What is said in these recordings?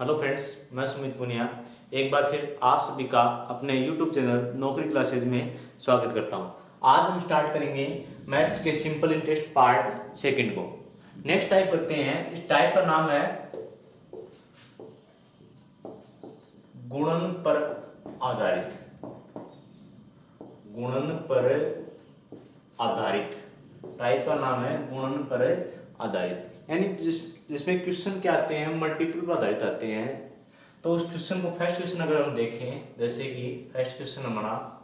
Hello friends, मैं सुमित पुनिया एक बार फिर आप सभी का अपने यूट्यूब चैनल नौकरी क्लासेज में स्वागत करता हूं। आज हम स्टार्ट करेंगे मैथ्स के सिंपल इंटरेस्ट पार्ट सेकंड को। नेक्स्ट टाइप करते हैं। इस टाइप का नाम है गुणन पर आधारित। गुणन पर आधारित टाइप का नाम है गुणन पर आधारित, यानी जिसमें क्वेश्चन क्या आते हैं, मल्टीपल पर आधारित आते हैं। तो उस क्वेश्चन को फर्स्ट क्वेश्चन अगर हम देखें, जैसे कि फर्स्ट क्वेश्चन हमारा,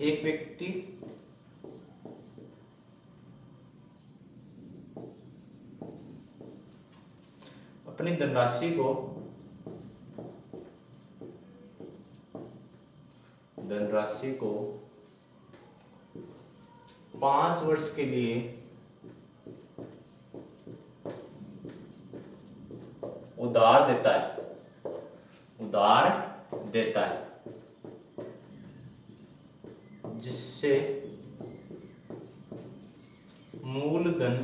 एक व्यक्ति अपनी धनराशि को 5 वर्ष के लिए उधार देता है, जिससे मूलधन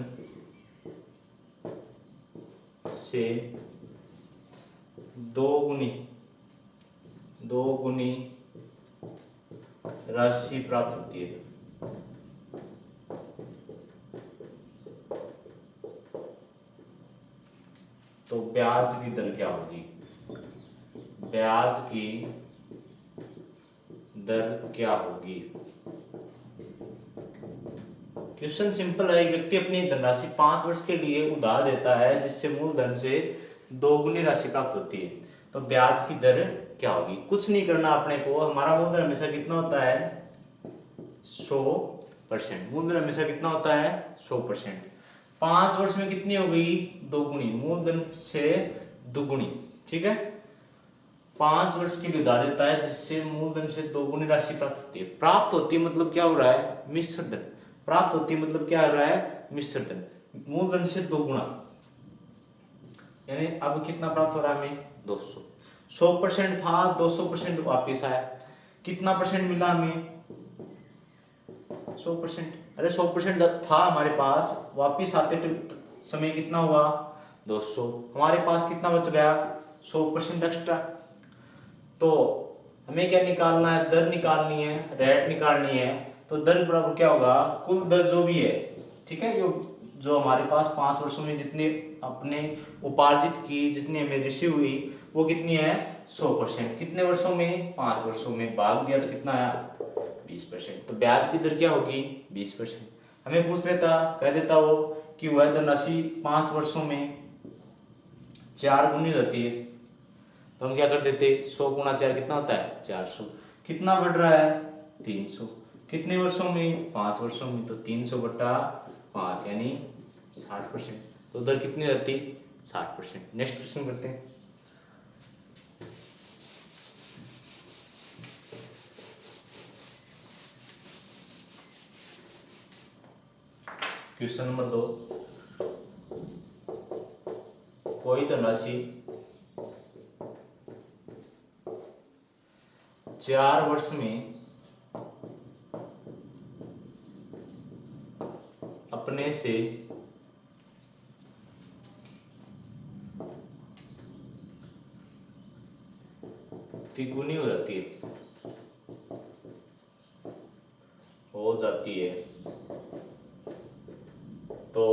से दो गुनी राशि प्राप्त होती है। तो ब्याज की दर क्या होगी? ब्याज की दर क्या होगी? क्वेश्चन सिंपल है। एक व्यक्ति अपनी धनराशि 5 वर्ष के लिए उधार देता है, जिससे मूलधन से 2 गुनी राशि प्राप्त होती है। तो ब्याज की दर क्या होगी? कुछ नहीं करना अपने को। हमारा मूलधन हमेशा कितना होता है? 100%। मूलधन हमेशा कितना होता है? 100%। 5 वर्ष में कितनी हो गई? 2 गुनी, मूलधन से दुगुनी। ठीक है, 5 वर्ष के लिए उधार देता है, जिससे मूलधन से 2 गुनी राशि प्राप्त होती है। प्राप्त होती है मतलब क्या हो रहा है? मिश्र धन। प्राप्त होती है मतलब क्या हो रहा है? मिश्र धन। मूलधन से 2 गुना, यानी अब कितना प्राप्त हो रहा है हमें? 200। 100% था, 200% वापिस आया। कितना परसेंट मिला हमें? 100%। अरे 100% था हमारे पास, वापिस आते समय कितना हुआ? 200। हमारे पास कितना बच गया? 100% एक्स्ट्रा। तो हमें क्या निकालना है? दर निकालनी है, रेट निकालनी है। तो दर बराबर क्या होगा? कुल दर जो भी है, ठीक है, जो हमारे पास 5 वर्षों में जितने अपने उपार्जित की, जितनी हमें रिसीव हुई, वो कितनी है? 100%। कितने वर्षों में? 5 वर्षों में। भाग दिया तो कितना आया? 20%। तो ब्याज की दर क्या होगी? 20%। हमें पूछ लेता, कह देता वो कि वह धनराशि 5 वर्षों में 4 गुनी होती है, तो हम क्या कर देते? 100 गुना 4 कितना होता है? 400। कितना बढ़ रहा है? 300। कितने वर्षों में? 5 वर्षों में। तो 300 बटा 5 यानी 60%। तो दर कितनी रहती? 60%। नेक्स्ट क्वेश्चन करते हैं। क्वेश्चन नंबर 2, कोई धनराशि 4 वर्ष में अपने से तिगुनी हो जाती है, तो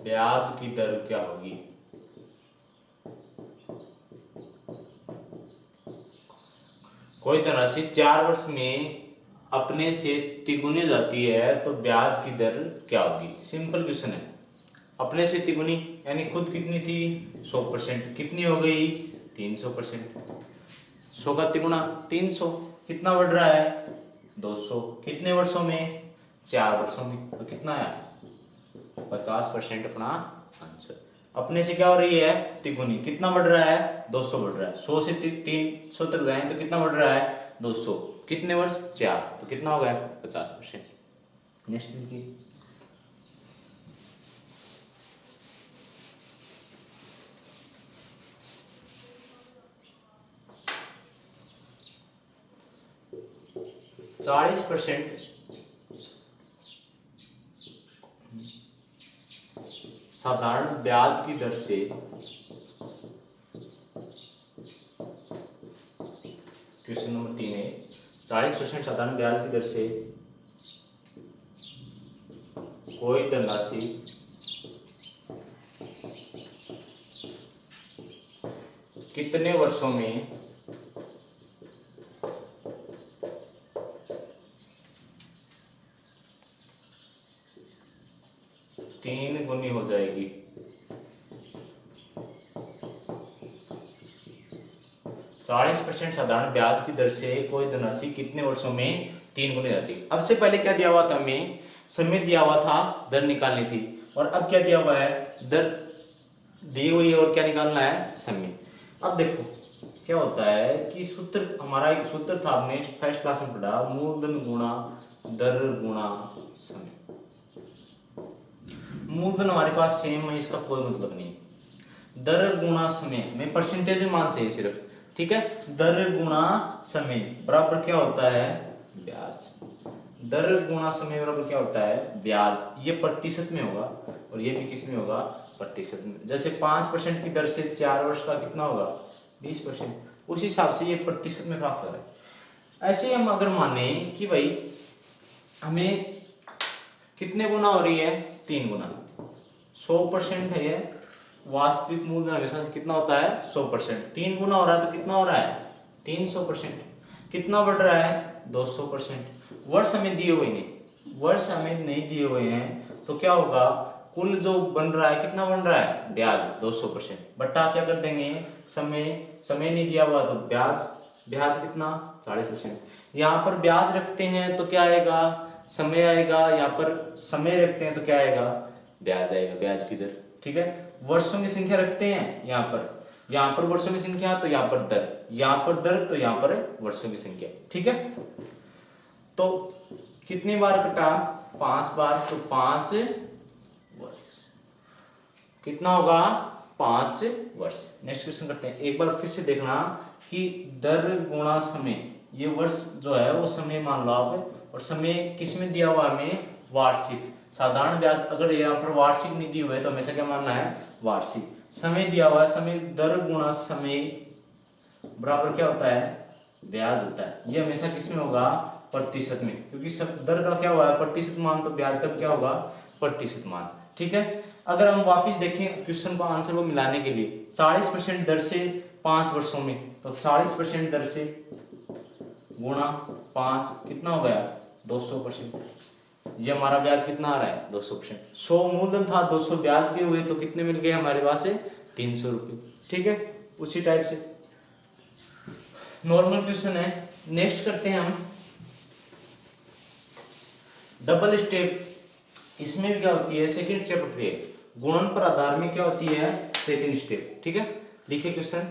ब्याज की दर क्या होगी? कोई धनराशि 4 वर्ष में अपने से तिगुनी हो जाती है, तो ब्याज की दर क्या होगी? सिंपल क्वेश्चन है। अपने से तिगुनी यानी खुद कितनी थी? 100%। कितनी हो गई? 300%। 100 का तिगुना 300। कितना बढ़ रहा है? 200। कितने वर्षों में? 4 वर्षों में। तो कितना है? 50% अपना आंसर। अपने से क्या हो रही है? तिगुनी। कितना बढ़ रहा है? 200 बढ़ रहा है। 100 से 300 तक जाए तो कितना बढ़ रहा है? 200। कितने वर्ष? 4। तो कितना हो गया? 50%। नेक्स्ट लिखिए। साधारण ब्याज की दर से क्वेश्चन नंबर 3 है 40% साधारण ब्याज की दर से कोई धनराशि कितने वर्षों में 3 गुनी हो जाएगी। 40% साधारण ब्याज की दर से कोई धनराशि कितने वर्षों में 3 गुनी जाती है। अब से पहले क्या दिया हुआ था, हमें समय दिया हुआ था, दर निकालनी थी, और अब क्या दिया हुआ है, दर दी हुई है और क्या निकालना है, समय। अब देखो क्या होता है कि सूत्र, हमारा एक सूत्र था, हमने फर्स्ट क्लास में पढ़ा, मूलधन गुणा दर गुणा समय। मूलधन हमारे पास सेम है, इसका कोई मतलब नहीं। दर गुणा समय में परसेंटेज में मान चाहिए सिर्फ, ठीक है। दर गुणा समय बराबर क्या होता है, ब्याज। दर गुणा समय बराबर क्या होता है, ब्याज। ये प्रतिशत में होगा और ये भी किस में होगा, प्रतिशत में। जैसे 5% की दर से 4 वर्ष का कितना होगा, 20%, उस हिसाब से ये प्रतिशत में प्राप्त हो रहा है। ऐसे हम अगर माने कि भाई हमें कितने गुना हो रही है, 3 गुना, 100% है ये। वास्तविक मूलधन हमेशा कितना होता है, 100%। 3 गुना हो रहा है तो कितना हो रहा है, 300%। कितना बढ़ रहा है, 200%। वर्ष हमें दिए हुए नहीं, वर्ष हमें नहीं दिए हुए हैं, तो क्या होगा, कुल जो बन रहा है, कितना बन रहा है, ब्याज 200%। बट्टा क्या कर देंगे, समय, समय नहीं दिया हुआ तो ब्याज, ब्याज कितना, 40%। यहाँ पर ब्याज रखते हैं तो क्या आएगा, समय आएगा। यहाँ पर समय रखते हैं तो क्या आएगा, ब्याज आएगा, ब्याज की दर, ठीक है। वर्षों की संख्या रखते हैं यहाँ पर वर्षों की संख्या, तो यहाँ पर दर, यहाँ पर दर, तो यहाँ पर वर्षों की संख्या, ठीक है। तो कितनी बार कटा, 5 बार, तो 5 वर्ष। कितना होगा, 5 वर्ष। नेक्स्ट क्वेश्चन करते हैं। एक बार फिर से देखना कि दर गुणा समय, ये वर्ष जो है वो समय मान लो आप, और समय किस में दिया हुआ हमें, वार्षिक। साधारण ब्याज अगर यहाँ पर वार्षिक नहीं दी हुई है तो हमेशा क्या मानना है, वार्षिक। समय दिया हुआ है, समय, दर गुणा समय बराबर क्या होता है, ब्याज होता है। ये हमेशा किस में होगा, प्रतिशत में, क्योंकि सब दर का क्या हुआ है, प्रतिशत मान, तो ब्याज का क्या होगा, प्रतिशत मान, ठीक है। अगर हम वापस देखें क्वेश्चन को, आंसर को मिलाने के लिए, 40% दर से 5 वर्षों में, तो 40% दर से गुणा 5 कितना हो गया, 200%। ये हमारा ब्याज कितना आ रहा है, 200%। 100 मूलधन था, 200 ब्याज के हुए, तो कितने मिल गए हमारे पास है, 300 रुपये, ठीक है। उसी टाइप से नॉर्मल क्वेश्चन है। नेक्स्ट करते हैं हम डबल स्टेप। इसमें भी क्या होती है, सेकंड स्टेप होती है। गुणन पर आधार में क्या होती है, सेकंड स्टेप, ठीक है। लिखिए क्वेश्चन,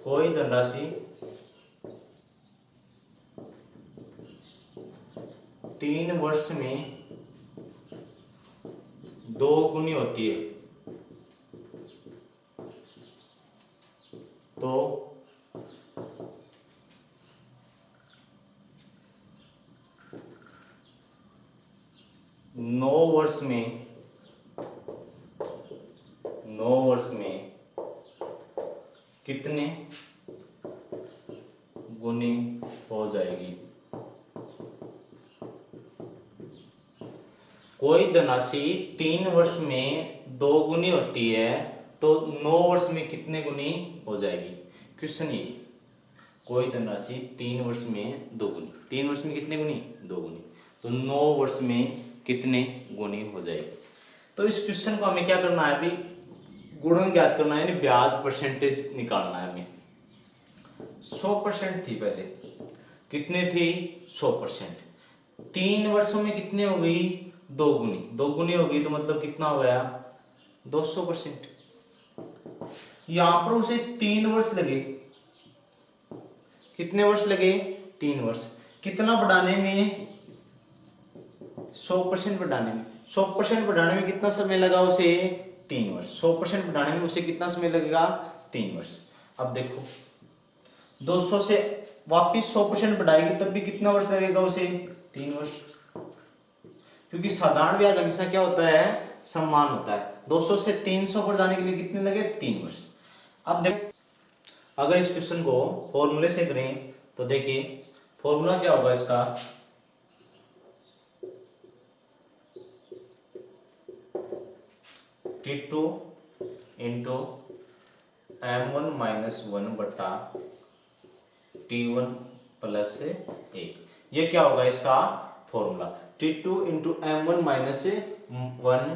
कोई धनराशि 3 वर्ष में 2 गुनी होती है, तो 9 वर्ष में कितने गुनी हो जाएगी। कोई धनराशि 3 वर्ष में 2 गुनी होती है, तो 9 वर्ष में कितने गुनी हो जाएगी। क्वेश्चन ये, कोई धनराशि 3 वर्ष में 2 गुनी, 3 वर्ष में कितने गुनी, 2 गुनी, तो 9 वर्ष में कितने गुनी हो जाएगी। तो इस क्वेश्चन को हमें क्या करना है, अभी गुणन ज्ञात करना है, यानी ब्याज परसेंटेज निकालना है हमें। 100% थी पहले, कितने थी, 100%। 3 वर्षों में कितने हो गई, 2 गुनी, 2 गुनी हो गई, तो मतलब कितना हो गया, 200%। यहां पर उसे 3 वर्ष लगे, कितने वर्ष लगे, 3 वर्ष। कितना बढ़ाने में, 100% बढ़ाने में, 100% बढ़ाने में कितना समय लगा उसे, 3 वर्ष। 100% बढ़ाने में उसे कितना समय लगेगा, 3 वर्ष। अब देखो 200 से वापिस 100% बढ़ाएगी तब भी कितना वर्ष लगेगा उसे, 3 वर्ष। क्योंकि साधारण ब्याज हमेशा क्या होता है, समान होता है। 200 से 300 पर जाने के लिए कितने लगे? 3 वर्ष। अब देख, अगर इस क्वेश्चन को फॉर्मूले से करें तो देखिए फॉर्मूला क्या होगा इसका, T2 इंटू M1 माइनस 1 बटा T1 प्लस 1। ये क्या होगा इसका formula, T2 into M1 minus 1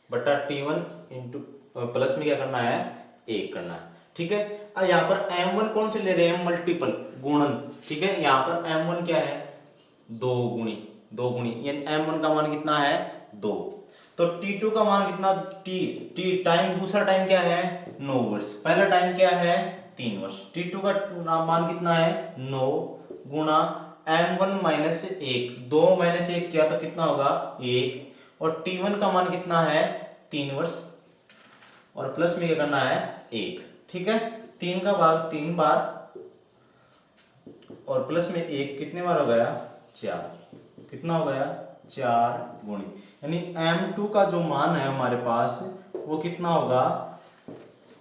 बटा T1 इंटू प्लस में क्या करना है? 1 करना है। ठीक है, अब यहाँ पर M1 कौन से ले रहे हैं? मल्टीपल, गुणन। ठीक है, यहाँ पर M1 क्या है? 2 गुणी, यानी M1 का मान कितना है? 2। तो T2 का मान कितना? टी टाइम, दूसरा टाइम क्या है? 9 वर्ष। पहला टाइम क्या है? 3 वर्ष। T2 का मान कितना है? 9 गुणा M1 माइनस 1, 2 माइनस 1 किया तो कितना होगा? 1। और T1 का मान कितना है? 3 वर्ष, और प्लस में क्या करना है? 1। ठीक है, 3 का भाग 3 बार और प्लस में 1 कितने बार हो गया? 4। कितना हो गया? 4 गुणी, यानी M2 का जो मान है हमारे पास वो कितना होगा?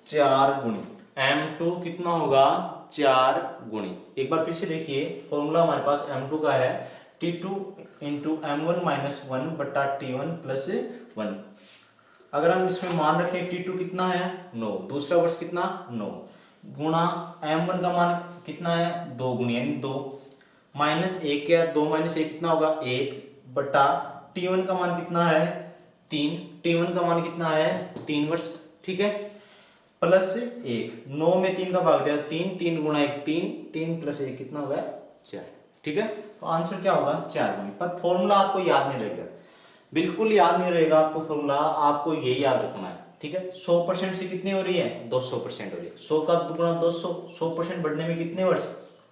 4 गुणी। M2 कितना होगा? 4 गुणी। एक बार फिर से देखिए, फॉर्मूला हमारे पास M2 का है T2 इंटू M1 माइनस 1 बटा T1 प्लस 1। अगर हम इसमें मान रखें T2 कितना है? 9, दूसरा वर्ष कितना? 9 गुणा M1 का मान कितना है? 2 गुणी, यानी 2 माइनस 1 क्या? 2 माइनस 1 कितना होगा? 1 बटा T1 का मान कितना है? 3। T1 का मान कितना है? 3 वर्ष। ठीक है, प्लस 1, 9 में 3 का भाग दिया 3, 3 गुणा 1 3, 3 प्लस 1 कितना होगा? 4। ठीक है, तो आंसर क्या होगा? 4 गुणी। पर फॉर्मूला आपको याद नहीं रहेगा, बिल्कुल याद नहीं रहेगा आपको फॉर्मूला, आपको ये याद रखना है। ठीक है, 100% से कितनी हो रही है? 200% हो रही है। 100 का दुगुना 200, 100% बढ़ने में कितने वर्ष?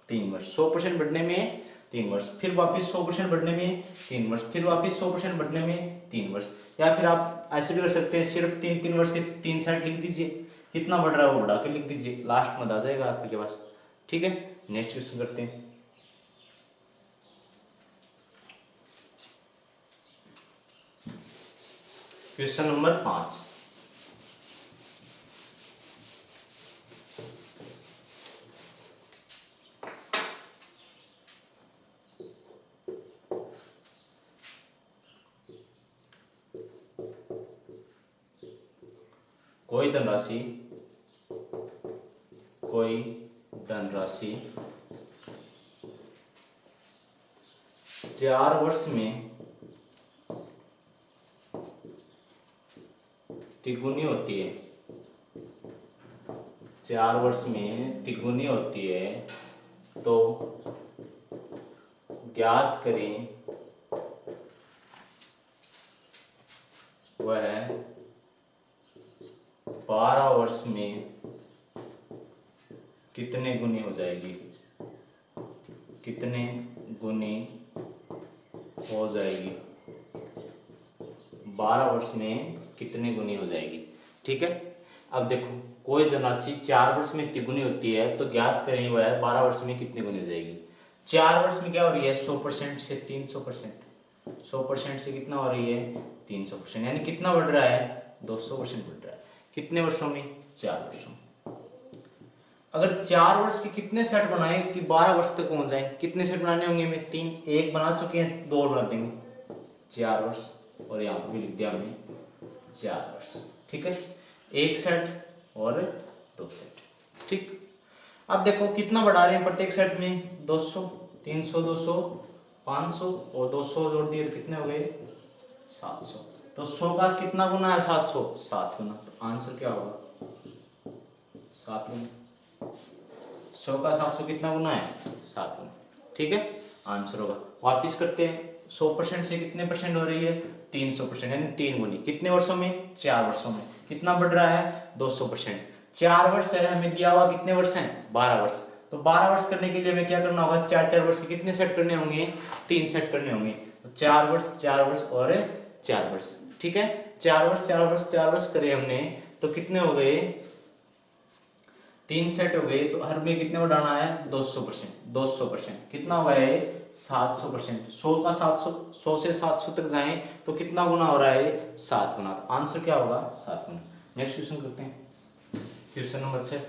3 वर्ष। 100% बढ़ने में 3 वर्ष, फिर वापस 100% बढ़ने में 3 वर्ष, फिर वापस 100% बढ़ने में 3 वर्ष। या फिर आप ऐसे भी कर सकते हैं, सिर्फ 3 वर्ष के 3 साइड लिख दीजिए, कितना बढ़ रहा है वो बढ़ा के लिख दीजिए, लास्ट में आ जाएगा आपके पास। ठीक है, नेक्स्ट क्वेश्चन करते हैं। Question number 5। कोई धनराशि 4 वर्ष में तिगुनी होती है, 4 वर्ष में तिगुनी होती है, तो ज्ञात करें वह 12 वर्ष में कितने गुनी हो जाएगी? कितने गुनी हो जाएगी? 12 वर्ष में कितने गुनी हो जाएगी? ठीक है, अब देखो, कोई धनराशि 4 वर्ष में तिगुनी होती है तो ज्ञात करें वह 12 वर्ष में कितने गुनी हो जाएगी। 4 वर्ष में क्या हो रही है? 100% से 300%, 100% से कितना हो रही है? 300%, यानी कितना बढ़ रहा है? 200% बढ़ रहा है। कितने वर्षों में? 4 वर्षों में। अगर 4 वर्ष के कितने सेट बनाए कि 12 वर्ष तक पहुंच जाए? कितने सेट बनाने होंगे? में 3, 1 बना चुके हैं, 2 बना देंगे, 4 वर्ष, और यहाँ पर भी लिख दिया हमने 4 वर्ष। ठीक है, 1 सेट और 2 सेट। ठीक, अब देखो कितना बढ़ा रहे हैं प्रत्येक सेट में? 200, 300, 200, 500 और 200 जोड़ दिए तो कितने हो गए? 700। तो 100 का कितना गुना है? 700, 7 गुना। तो आंसर क्या होगा? 7 गुना। 100 का 700 कितना गुना है? 7 गुना। ठीक है, आंसर होगा। वापिस करते हैं, 100% से कितने परसेंट हो रही है? 300%, यानी 3 गुनी। कितने वर्षों में? 4 वर्षों में। कितना बढ़ रहा है? 200%। 4 वर्ष है, हमें दिया हुआ कितने वर्ष हैं? 12 वर्ष। तो 12 वर्ष करने के लिए हमें क्या करना होगा? 4 वर्ष के कितने सेट करने होंगे? 3 सेट करने होंगे। तो 4 वर्ष, 4 वर्ष और 4 वर्ष। ठीक है, 4 वर्ष, 4 वर्ष, 4 वर्ष करे हमने तो कितने हो गए? 3 सेट हो गए। तो हर में कितने बढ़ाना है? 200%, 200%। कितना हुआ है? 700%। 100 से 700 तक जाएं तो कितना गुना हो रहा है? 7 गुना। तो आंसर क्या होगा? 7 गुना। नेक्स्ट क्वेश्चन करते हैं, क्वेश्चन नंबर 6।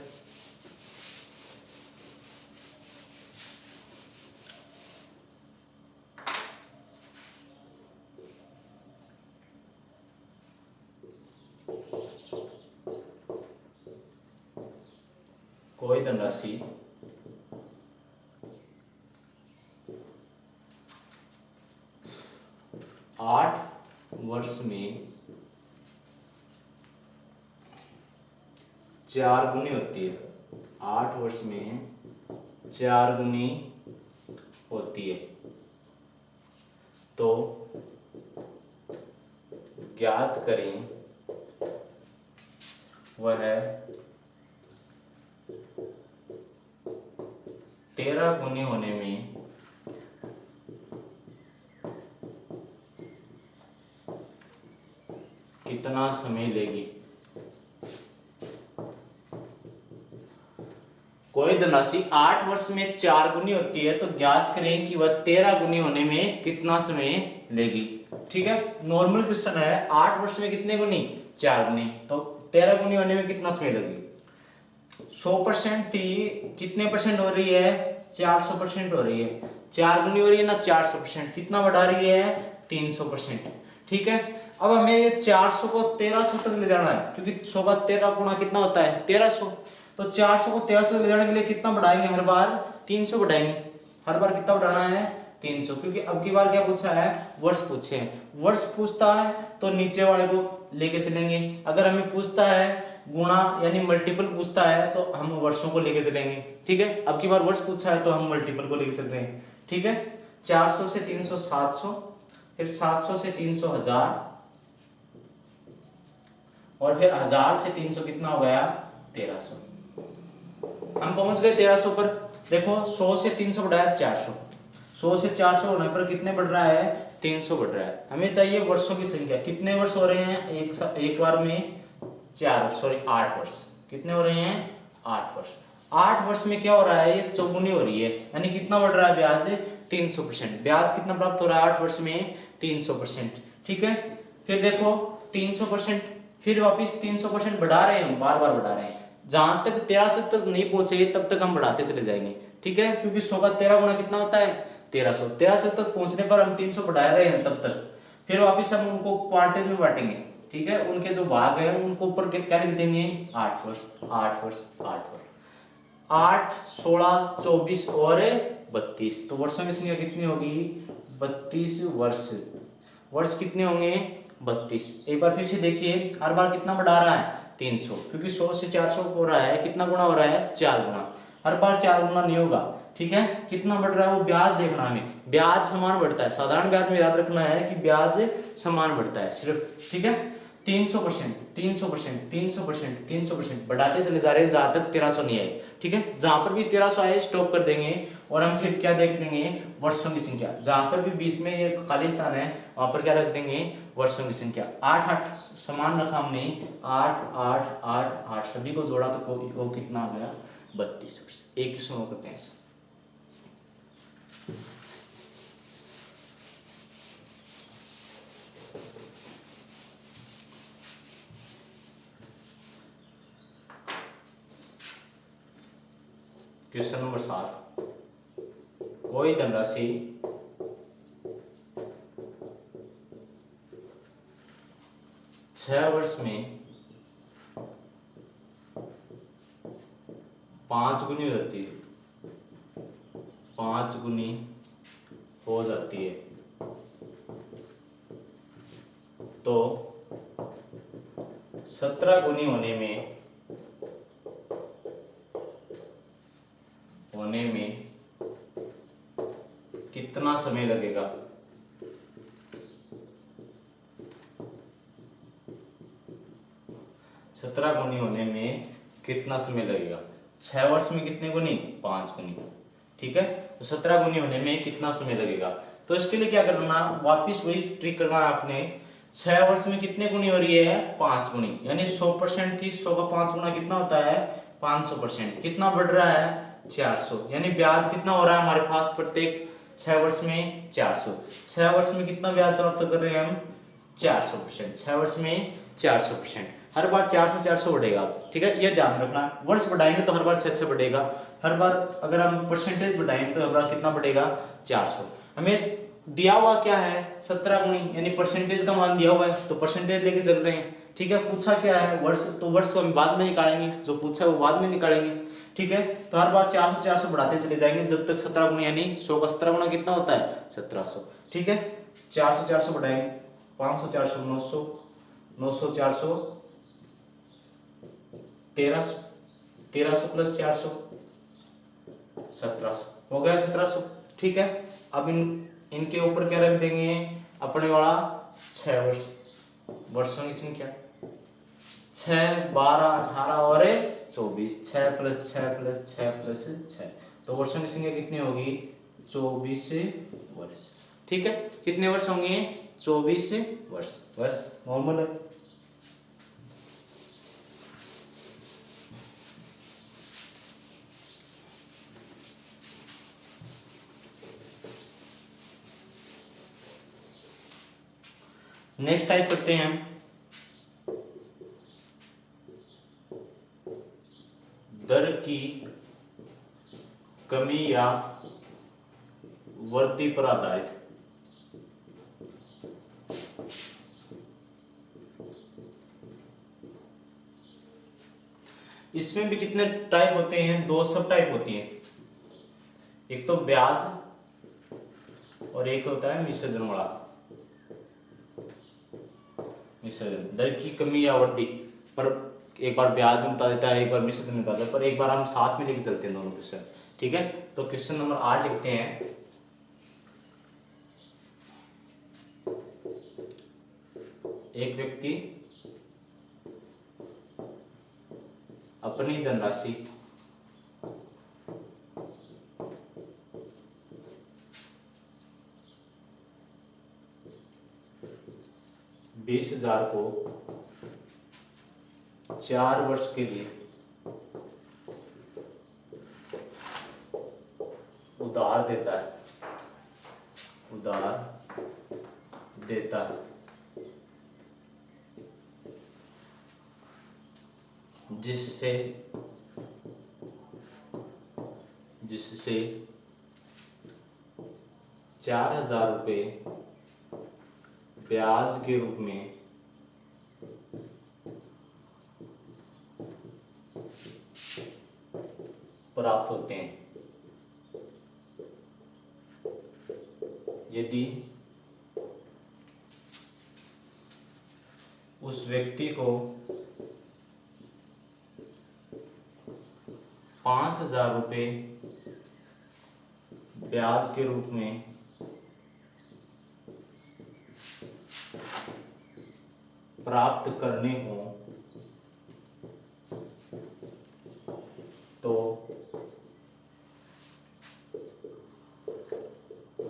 कोई धनराशि 8 वर्ष में 4 गुनी होती है। 8 वर्ष में 4 गुनी होती है, तो ज्ञात करें वह 13 गुनी होने में कितना समय लेगी। कोई धनराशि 8 वर्ष में 4 गुनी होती है, तो ज्ञात करें कि वह 13 गुनी होने में कितना समय लेगी। ठीक है, नॉर्मल क्वेश्चन है। 8 वर्ष में कितने गुनी? 4 गुनी। तो 13 गुनी होने में कितना समय लगेगी? 100% थी, कितने परसेंट हो रही है? 400% हो रही है। 4 गुनी हो रही है ना 400%, कितना बढ़ा रही है? 300%। ठीक है, अब हमें ये 400 को 1300 तक ले जाना है, क्योंकि 100 का 13 गुना कितना होता है? 1300। तो 400 को 1300 तक ले जाने के लिए कितना बढ़ाएंगे? हर बार 300 बढ़ाएंगे। हर बार कितना बढ़ाना है? 300। क्योंकि अब की बार क्या पूछा है? वर्ष पूछे हैं। वर्ष पूछता है तो नीचे वाले को लेके चलेंगे। अगर हमें पूछता है गुणा यानी मल्टीपल पूछता है तो हम वर्षों को लेके चलेंगे। ठीक है, अब की बार वर्ष पूछा है तो हम मल्टीपल को लेके चल रहे हैं। ठीक है, 400 से 300 700, फिर 700 से 300 1000, और फिर 1000 से 300 कितना हो गया? 1300। हम पहुंच गए 1300 पर। देखो 100 से 300 बढ़ाया 400, 100 से 400 होने पर कितने बढ़ रहा है? 300 बढ़ रहा है। हमें चाहिए वर्षों की संख्या। कितने वर्ष हो रहे हैं एक बार में? 8 वर्ष। कितने हो रहे हैं? 8 वर्ष। 8 वर्ष में क्या हो रहा है? ये चौगुनी हो रही है, यानी कितना बढ़ रहा है ब्याज? 300%। ब्याज कितना प्राप्त हो रहा है 8 वर्ष में? 300%। ठीक है, फिर देखो 300%, फिर वापिस 300% बढ़ा रहे हैं, बार बार बढ़ा रहे हैं। जहां तक 1300 तक नहीं पहुंचे तब तक हम बढ़ाते चले जाएंगे। ठीक है, क्योंकि 100 का 13 गुना कितना होता है? 1300। 1300 तक पहुंचने पर हम 300 बढ़ा रहे हैं तब तक। फिर वापिस हम उनको क्वांटेज में बांटेंगे। ठीक है, उनके जो भाग है उनको ऊपर क्या लिख देंगे? 8 वर्ष, 8 वर्ष, 8 वर्ष। 8, 16, 24 और 32। तो वर्षों की संख्या कितनी होगी? 32 वर्ष। वर्ष कितने होंगे? 32। एक बार फिर से देखिए, हर बार कितना बढ़ा रहा है? 300, क्योंकि 100 से 400 हो रहा है, कितना गुना हो रहा है? 4 गुना। हर बार 4 गुना नहीं होगा। ठीक है, कितना बढ़ रहा है वो ब्याज देखना हमें। ब्याज समान बढ़ता है। साधारण ब्याज में याद रखना है कि ब्याज समान बढ़ता है सिर्फ। ठीक है, 300%, 300%, 300%, 300% बढ़ाते चले जा रहे हैं जहां तक 1300 नहीं आए। ठीक है, जहां पर भी 1300 आए स्टॉप कर देंगे और हम फिर क्या देख देंगे? वर्षों की संख्या। जहां पर भी बीच में ये खाली स्थान है वहां पर क्या रख देंगे? वर्षों की संख्या। 8 8 समान रखा हमने, 8 8 8 8 सभी को जोड़ा तो वो कितना आ गया? 32 वर्ष। एक क्वेश्चन करते हैं। Question number 7। कोई धनराशि 6 वर्ष में 5 गुनी हो जाती है। 5 गुनी हो जाती है, तो 17 गुनी होने में कितना समय लगेगा? 17 गुनी होने में कितना समय लगेगा? 6 वर्ष में कितने गुनी? 5 गुनी। ठीक है, तो 17 गुनी होने में कितना समय लगेगा? तो इसके लिए क्या करना? वापिस वही ट्रिक करना है आपने। 6 वर्ष में कितने गुनी हो रही है? 5 गुनी, यानी 100% थी, 100 का 5 गुना कितना होता है? 500%। कितना बढ़ रहा है? 400। यानी ब्याज कितना हो रहा है हमारे पास? प्रत्येक 6 वर्ष में 400, 6 वर्ष में कितना ब्याज प्राप्त कर रहे हैं हम 400%, 6 वर्ष में 400%, हर बार 400 बढ़ेगा, ठीक है, ये ध्यान रखना। वर्ष बढ़ाएंगे तो हर बार 6 बढ़ेगा, हर बार अगर हम परसेंटेज बढ़ाएंगे तो हर बार कितना बढ़ेगा 400। हमें दिया हुआ क्या है 17 गुणी, यानी परसेंटेज का मान दिया हुआ है तो परसेंटेज लेके चल रहे हैं, ठीक है। पूछा क्या है वर्ष, तो वर्ष को हम बाद में निकालेंगे, जो पूछा है वो बाद में निकालेंगे, ठीक है। तो हर बार 400 बढ़ाते चले जाएंगे जब तक 17 गुना, यानी 100 का 17 गुना कितना होता है 1700, ठीक है। 400 बढ़ाएंगे, 500 400 900, 900 400 1300, 1300 प्लस 400 1700 हो गया 1700, ठीक है। अब इनके ऊपर क्या रख देंगे अपने वाला 6 वर्ष, वर्षों की संख्या 6 12 18 और 24, 6 प्लस 6 प्लस 6 प्लस 6, तो वर्षों की संख्या कितनी होगी 24 वर्ष, ठीक है। कितने वर्ष होंगे 24 वर्ष, बस नॉर्मल है। नेक्स्ट टाइप करते हैं हम दर की कमी या वृद्धि पर आधारित। इसमें भी कितने टाइप होते हैं, 2 सब टाइप होती हैं, एक तो ब्याज और एक होता है मिश्रधन वाला। मिश्रधन दर की कमी या वृद्धि पर एक बार ब्याज में बता देता है, एक बार मिश्रधन में बता देता है, पर एक बार हम साथ में लेके चलते हैं दोनों क्वेश्चन, ठीक है। तो क्वेश्चन नंबर 8 लिखते हैं, एक व्यक्ति अपनी धनराशि $20,000 को 4 वर्ष के लिए उधार देता है, जिससे 4,000 रुपये ब्याज के रूप में प्राप्त होते हैं। यदि उस व्यक्ति को 5,000 रुपये ब्याज के रूप में प्राप्त करने हो तो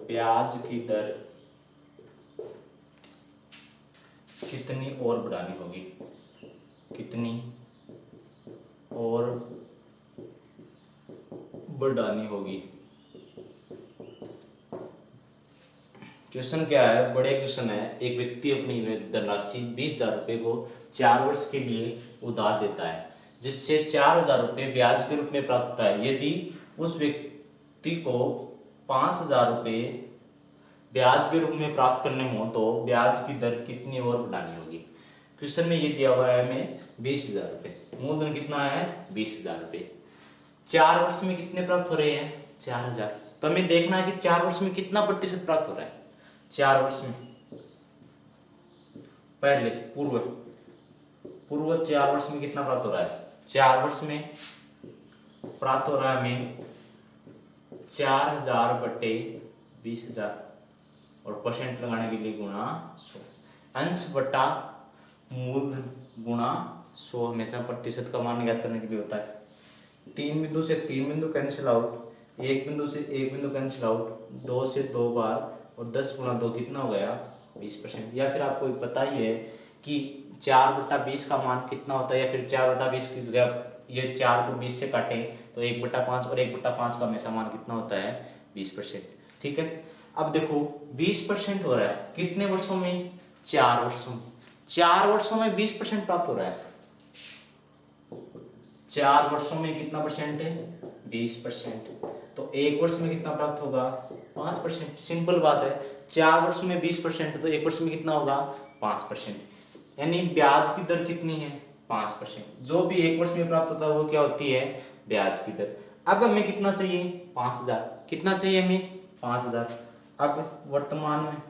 ब्याज की दर कितनी और बढ़ानी होगी, कितनी और बढ़ानी होगी। क्वेश्चन क्या है, बड़े क्वेश्चन है। एक व्यक्ति अपनी धनराशि 20,000 रुपये को 4 वर्ष के लिए उधार देता है, जिससे 4,000 रुपये ब्याज के रूप में प्राप्त होता है। यदि उस व्यक्ति को 5,000 रुपये ब्याज के रूप में प्राप्त करने हो तो ब्याज की दर कितनी और बढ़ानी होगी। क्वेश्चन में ये दिया हुआ है हमें 20,000 रुपये, मूलधन कितना है 20,000 रुपये, 4 वर्ष में कितने प्राप्त हो रहे हैं 4,000। तो हमें देखना है कि 4 वर्ष में कितना प्रतिशत प्राप्त हो रहा है। 4 वर्ष में पहले पूर्व 4 वर्ष में कितना प्राप्त हो रहा है, 4 वर्ष में प्राप्त हो रहा है हमें 4,000 बटे 20,000 और परसेंट लगाने के लिए गुणा 100, अंश बटा मूल गुणा 100 हमेशा प्रतिशत का मान ज्ञात करने के लिए होता है। 3 बिंदु से 3 बिंदु कैंसिल आउट, 1 बिंदु से 1 बिंदु कैंसिल आउट, 2 से 2 बार और 10 गुणा 2 कितना हो गया 20%। या फिर आपको पता ही है कि 4/20 का मान कितना होता है, या फिर 4/20 की जगह ये 4 को 20 से काटें तो 1/5 और 1/5 का हमेशा मान कितना होता है 20%, ठीक है। अब देखो 20% हो रहा है कितने वर्षों में, 4 वर्षों में। 4 वर्षों में 20% प्राप्त हो रहा है। 4 वर्षों में कितना परसेंट है, 20%। तो एक वर्ष में कितना प्राप्त होगा, 5%। सिंपल बात है, 4 वर्ष में 20% तो एक वर्ष में कितना होगा, 5%। यानी ब्याज की दर कितनी है, 5%। जो भी एक वर्ष में प्राप्त होता है वो क्या होती है, ब्याज की दर। अब हमें कितना चाहिए, 5000। कितना चाहिए हमें, 5000। अब वर्तमान में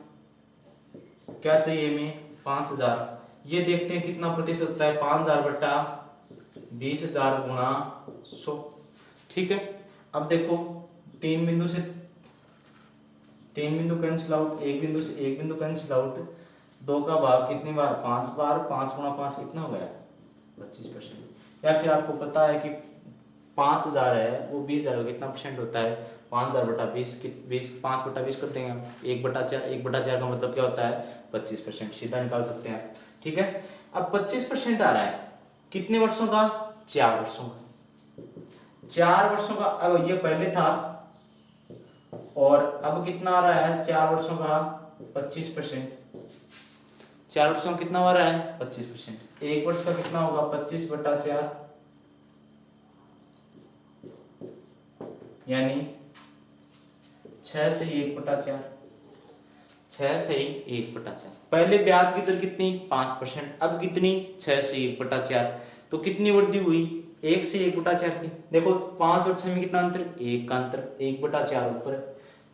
क्या चाहिए हमें, 5000। ये देखते हैं कितना प्रतिशत होता है, 5000 बट्टा 20000 गुणा 100। ठीक है। अब देखो 3 बिंदु से 3 बिंदु कैंसिल आउट, एक बिंदु से एक बिंदु कैंसिल आउट। 2 का भाग कितनी बार, 5 बार। 5 गुणा 5 कितना हो गया, 25%। या फिर आपको पता है कि 5000 है वो 20000 का कितना परसेंट होता है, 5000 बटा 20 5 बटा 20 कर देंगे हम, 1/4। 1/4 का मतलब क्या होता है, 25%। सीधा निकाल सकते हैं। ठीक है। अब 25% आ रहा है कितने वर्षों का, 4 वर्षों का। 4 वर्षों का। अब ये पहले था और अब कितना आ रहा है, 4 वर्षों का 25%। 4 वर्षों का कितना आ रहा है, 25%। एक वर्ष का कितना होगा, 25/4, यानी 6 से 1/4। 6 से 1/4। पहले ब्याज की दर कितनी, 5%। अब कितनी, 6 से 1/4। तो कितनी वृद्धि हुई, 1 से 1/4 की। देखो 5 और 6 में कितना अंतर, 1 का अंतर, 1/4 ऊपर।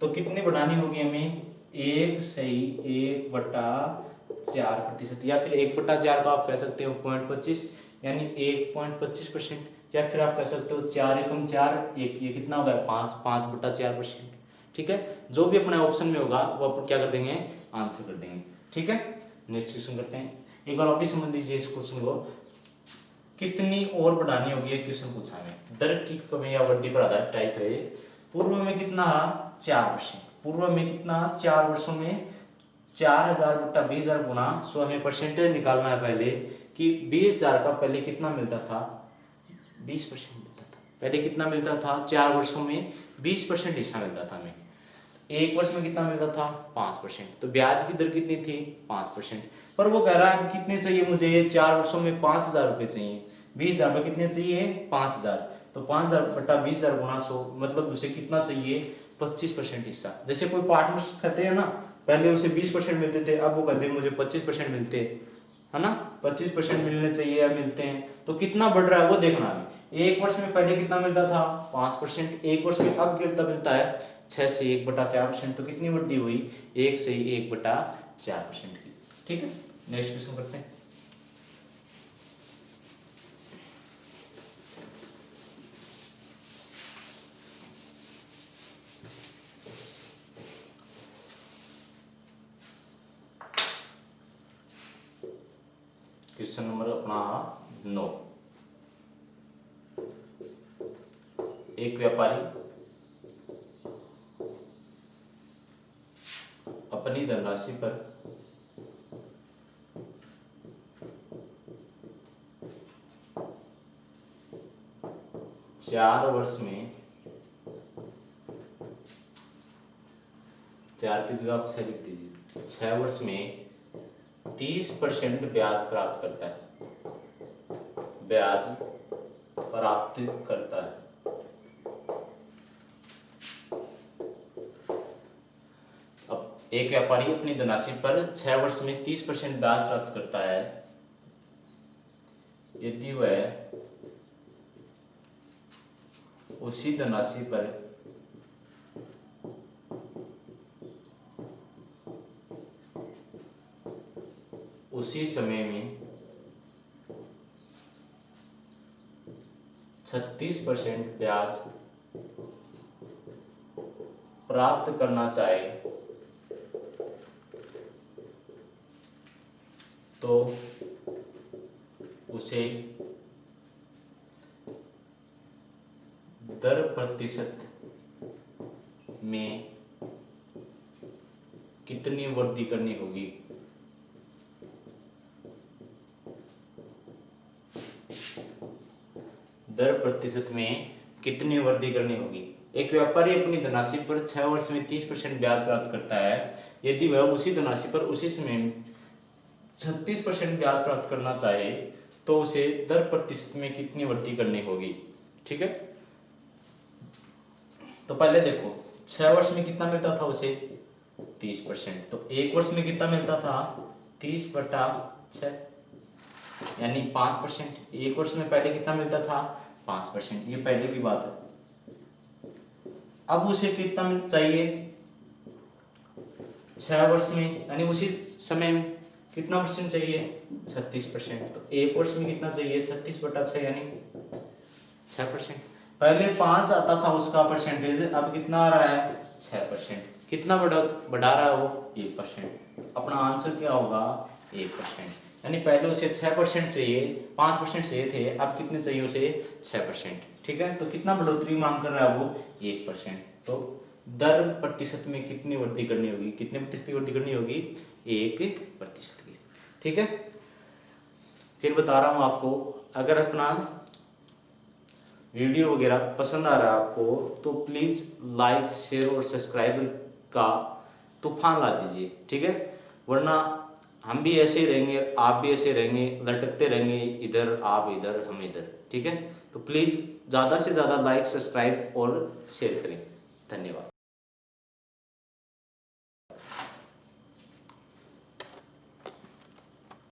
तो कितनी बढ़ानी होगी हमें, 1 से 1/4%। या फिर 1/4 को आप कह सकते हो 0.25, यानी 1.25%। या फिर आप कह सकते हो 4 एकम 4, ये कितना होगा, 5/4%। ठीक है। जो भी अपने ऑप्शन में होगा वो अपन क्या कर देंगे, आंसर कर देंगे। ठीक है। नेक्स्ट क्वेश्चन करते हैं। एक बार वापिस समझ लीजिए इस क्वेश्चन को। कितनी और बढ़ानी होगी, एक क्वेश्चन पूछा हमें, दर की कमी या वृद्धि पर आधारित टाइप है। पूर्व में कितना, 4%। पूर्व में कितना, 4 वर्षों में 4000 बट्टा 20000 गुणा 100। हमें परसेंटेज निकालना है पहले कि 20000 का पहले कितना मिलता था, 20% मिलता था। पहले कितना मिलता था, 4 वर्षों में 20% हिस्सा मिलता था हमें। एक वर्ष में कितना मिलता था, 5%। तो ब्याज की दर कितनी थी, 5%। पर वो कह रहा है कितने चाहिए मुझे, ये 4 वर्षों में 5000 रुपये चाहिए। 20000 में कितने चाहिए, 5000। तो 5000 बट्टा 20000 गुणा 100, मतलब उसे कितना चाहिए, 25% हिस्सा। जैसे कोई पार्टनर्स कहते हैं ना, पहले उसे 20% मिलते थे, अब वो कहते हैं मुझे 25% मिलते, है ना। 25% मिलने चाहिए या मिलते हैं, तो कितना बढ़ रहा है वो देखना है। एक वर्ष में पहले कितना मिलता था, 5%। एक वर्ष में अब कितना मिलता है, 6 से 1/4%। तो कितनी वृद्धि हुई, 1 से 1/4% की। ठीक है। नेक्स्ट क्वेश्चन करते हैं। क्वेश्चन नंबर अपना 9। एक व्यापारी अपनी धनराशि पर 4 वर्ष में, 4 की जगह आप 6 लिख दीजिए, 6 वर्ष में 30% ब्याज प्राप्त करता है, ब्याज प्राप्त करता है। अब एक व्यापारी अपनी धनराशि पर 6 वर्ष में 30% ब्याज प्राप्त करता है यदि वह उसी धनराशि पर उसी समय में 36% ब्याज प्राप्त करना चाहे तो उसे दर प्रतिशत में कितनी वृद्धि करनी होगी, दर प्रतिशत में कितनी वृद्धि करनी होगी। एक व्यापारी अपनी धनराशि पर 6 वर्ष में 30% ब्याज प्राप्त करता है। यदि वह उसी धनराशि पर उसी समय में 36% ब्याज प्राप्त करना चाहे तो उसे दर प्रतिशत में कितनी वृद्धि करनी होगी। ठीक है, तो पहले देखो 6 वर्ष में कितना मिलता था उसे 30%, तो 1 वर्ष में कितना मिलता था 30/6 यानी 5%। 1 वर्ष में पहले कितना मिलता था 5%, ये पहले की बात है। अब उसे कितना चाहिए 6 वर्ष में यानी उसी समय में कितना परसेंट चाहिए 36%, तो 1 वर्ष में कितना चाहिए 36/6 यानी 6%। पहले 5 आता था उसका परसेंटेज, अब कितना आ रहा है 6%। कितना बढ़ा रहा है वो 1%। अपना आंसर क्या होगा 1%। यानी पहले उसे 6% चाहिए, 5% चाहिए थे, अब कितने चाहिए उसे 6%। ठीक है, तो कितना बढ़ोतरी मांग कर रहा है वो 1%। तो दर प्रतिशत में कितनी वृद्धि करनी होगी, कितने प्रतिशत की वृद्धि करनी होगी 1% की। ठीक है, फिर बता रहा हूं आपको, अगर अपना वीडियो वगैरह पसंद आ रहा है आपको तो प्लीज लाइक शेयर और सब्सक्राइब का तूफान ला दीजिए। ठीक है, वरना हम भी ऐसे ही रहेंगे, आप भी ऐसे रहेंगे, लटकते रहेंगे, इधर आप इधर हम इधर। ठीक है, तो प्लीज ज़्यादा से ज़्यादा लाइक सब्सक्राइब और शेयर करें। धन्यवाद।